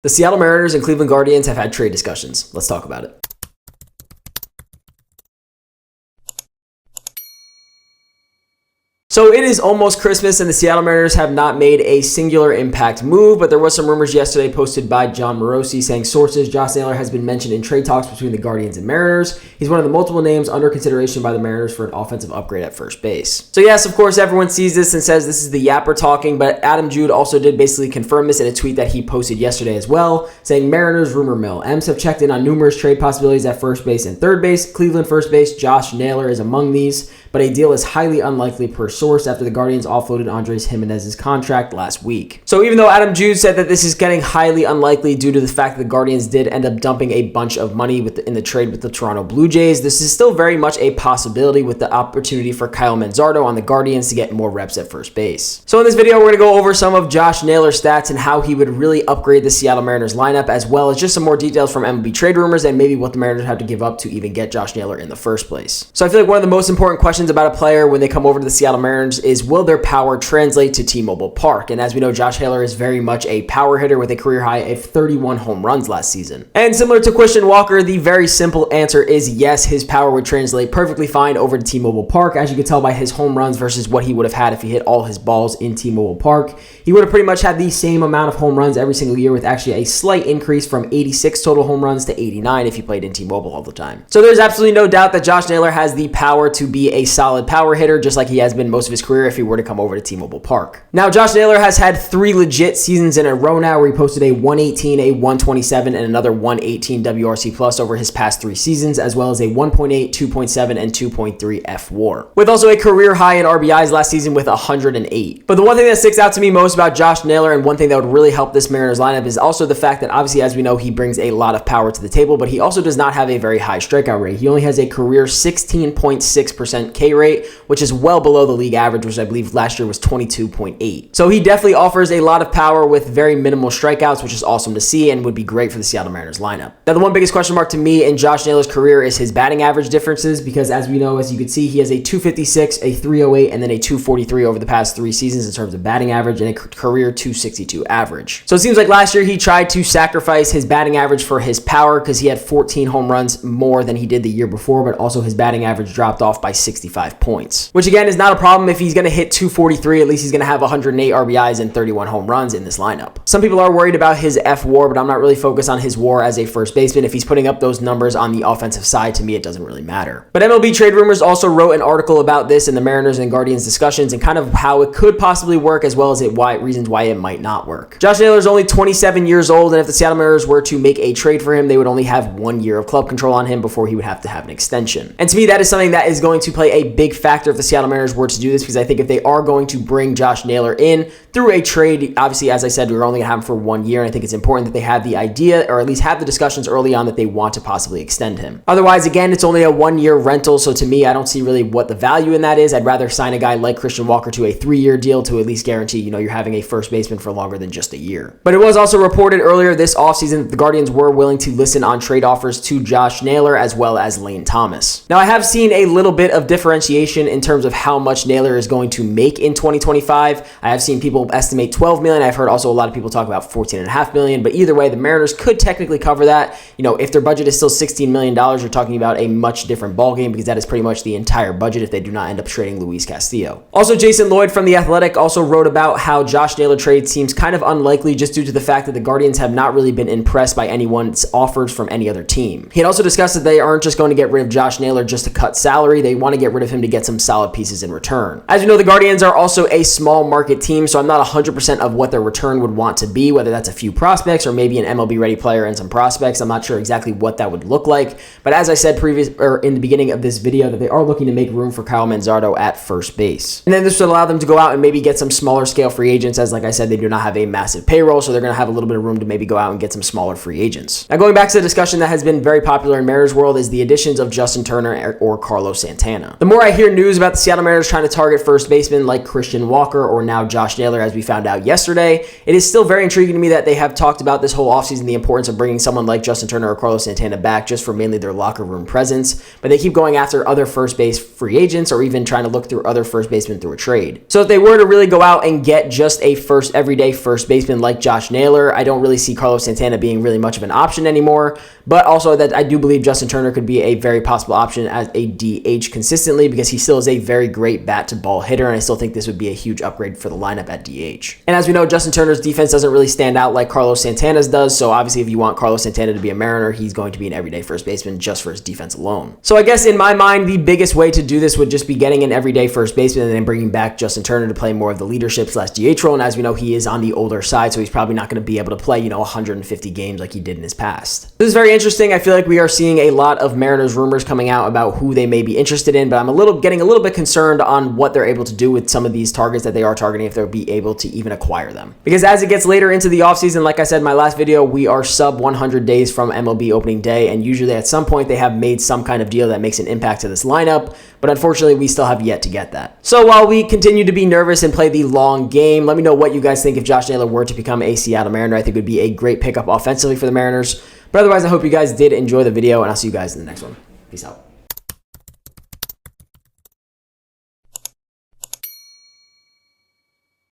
The Seattle Mariners and Cleveland Guardians have had trade discussions. Let's talk about it. So it is almost Christmas and the Seattle Mariners have not made a singular impact move, but there was some rumors yesterday posted by John Morosi saying sources Josh Naylor has been mentioned in trade talks between the Guardians and Mariners. He's one of the multiple names under consideration by the Mariners for an offensive upgrade at first base. So yes, of course, everyone sees this and says this is the yapper talking, but Adam Jude also did basically confirm this in a tweet that he posted yesterday as well, saying Mariners rumor mill. M's have checked in on numerous trade possibilities at first base and third base. Cleveland first base Josh Naylor is among these, but a deal is highly unlikely per source after the Guardians offloaded Andres Gimenez's contract last week. So even though Adam Jude said that this is getting highly unlikely due to the fact that the Guardians did end up dumping a bunch of money in the trade with the Toronto Blue Jays, this is still very much a possibility with the opportunity for Kyle Manzardo on the Guardians to get more reps at first base. So in this video, we're going to go over some of Josh Naylor's stats and how he would really upgrade the Seattle Mariners lineup, as well as just some more details from MLB trade rumors and maybe what the Mariners have to give up to even get Josh Naylor in the first place. So I feel like one of the most important questions about a player when they come over to the Seattle Mariners is, will their power translate to T-Mobile Park? And as we know, Josh Naylor is very much a power hitter with a career high of 31 home runs last season. And similar to Christian Walker, the very simple answer is yes, his power would translate perfectly fine over to T-Mobile Park. As you can tell by his home runs versus what he would have had if he hit all his balls in T-Mobile Park, he would have pretty much had the same amount of home runs every single year, with actually a slight increase from 86 total home runs to 89 if he played in T-Mobile all the time. So there's absolutely no doubt that Josh Naylor has the power to be a solid power hitter, just like he has been most of his career if he were to come over to T-Mobile Park. Now, Josh Naylor has had 3 legit seasons in a row now where he posted a 118, a 127, and another 118 WRC plus over his past 3 seasons, as well as a 1.8, 2.7, and 2.3 F-WAR, with also a career high in RBIs last season with 108. But the one thing that sticks out to me most about Josh Naylor, and one thing that would really help this Mariners lineup, is also the fact that obviously, as we know, he brings a lot of power to the table, but he also does not have a very high strikeout rate. He only has a career 16.6% K rate, which is well below the league average, which I believe last year was 22.8. So he definitely offers a lot of power with very minimal strikeouts, which is awesome to see and would be great for the Seattle Mariners lineup. Now, the one biggest question mark to me in Josh Naylor's career is his batting average differences, because as we know, as you can see, he has a 256, a 308, and then a 243 over the past 3 seasons in terms of batting average, and a career 262 average. So it seems like last year he tried to sacrifice his batting average for his power, because he had 14 home runs more than he did the year before, but also his batting average dropped off by 65 points, which again is not a problem. If he's going to hit 243, at least he's going to have 108 RBIs and 31 home runs in this lineup. Some people are worried about his F-WAR, but I'm not really focused on his WAR as a first baseman. If he's putting up those numbers on the offensive side, to me, it doesn't really matter. But MLB Trade Rumors also wrote an article about this in the Mariners and Guardians discussions and kind of how it could possibly work, as well as reasons why it might not work. Josh Naylor is only 27 years old, and if the Seattle Mariners were to make a trade for him, they would only have 1 year of club control on him before he would have to have an extension. And to me, that is something that is going to play a big factor if the Seattle Mariners were to do this, because I think if they are going to bring Josh Naylor in through a trade, obviously, as I said, we're only going to have him for 1 year, and I think it's important that they have the idea, or at least have the discussions early on, that they want to possibly extend him. Otherwise, again, it's only a 1-year rental, so to me, I don't see really what the value in that is. I'd rather sign a guy like Christian Walker to a 3-year deal to at least guarantee, you're having a first baseman for longer than just a year. But it was also reported earlier this offseason that the Guardians were willing to listen on trade offers to Josh Naylor as well as Lane Thomas. Now, I have seen a little bit of differentiation in terms of how much Naylor is going to make in 2025. I have seen people estimate $12 million. I've heard also a lot of people talk about $14.5 million, but either way, the Mariners could technically cover that. If their budget is still $16 million, you're talking about a much different ballgame, because that is pretty much the entire budget if they do not end up trading Luis Castillo. Also, Jason Lloyd from The Athletic also wrote about how Josh Naylor trade seems kind of unlikely just due to the fact that the Guardians have not really been impressed by anyone's offers from any other team. He had also discussed that they aren't just going to get rid of Josh Naylor just to cut salary. They want to get rid of him to get some solid pieces in return. As you know, the Guardians are also a small market team, so I'm not 100% of what their return would want to be, whether that's a few prospects or maybe an MLB ready player and some prospects. I'm not sure exactly what that would look like, but as I said in the beginning of this video, that they are looking to make room for Kyle Manzardo at first base. And then this would allow them to go out and maybe get some smaller scale free agents, as like I said, they do not have a massive payroll, so they're going to have a little bit of room to maybe go out and get some smaller free agents. Now, going back to the discussion that has been very popular in Mariners world is the additions of Justin Turner or Carlos Santana. The more I hear news about the Seattle Mariners trying to target first baseman like Christian Walker or now Josh Naylor, as we found out yesterday, it is still very intriguing to me that they have talked about this whole offseason the importance of bringing someone like Justin Turner or Carlos Santana back just for mainly their locker room presence, but they keep going after other first base free agents or even trying to look through other first basemen through a trade. So if they were to really go out and get just a everyday first baseman like Josh Naylor, I don't really see Carlos Santana being really much of an option anymore, but also that I do believe Justin Turner could be a very possible option as a DH consistently because he still is a very great bat to ball hitter, and I still think this would be a huge upgrade for the lineup at DH. And as we know, Justin Turner's defense doesn't really stand out like Carlos Santana's does, so obviously if you want Carlos Santana to be a Mariner, he's going to be an everyday first baseman just for his defense alone. So I guess in my mind, the biggest way to do this would just be getting an everyday first baseman and then bringing back Justin Turner to play more of the leadership / DH role, and as we know, he is on the older side, so he's probably not going to be able to play, 150 games like he did in his past. This is very interesting. I feel like we are seeing a lot of Mariners rumors coming out about who they may be interested in, but I'm getting a little bit concerned on what they're able to do with some of these targets that they are targeting, if they'll be able to even acquire them. Because as it gets later into the offseason, like I said in my last video, we are sub 100 days from MLB opening day, and usually at some point they have made some kind of deal that makes an impact to this lineup, but unfortunately we still have yet to get that. So while we continue to be nervous and play the long game, let me know what you guys think if Josh Naylor were to become a Seattle Mariner. I think it would be a great pickup offensively for the Mariners. But otherwise, I hope you guys did enjoy the video, and I'll see you guys in the next one. Peace out.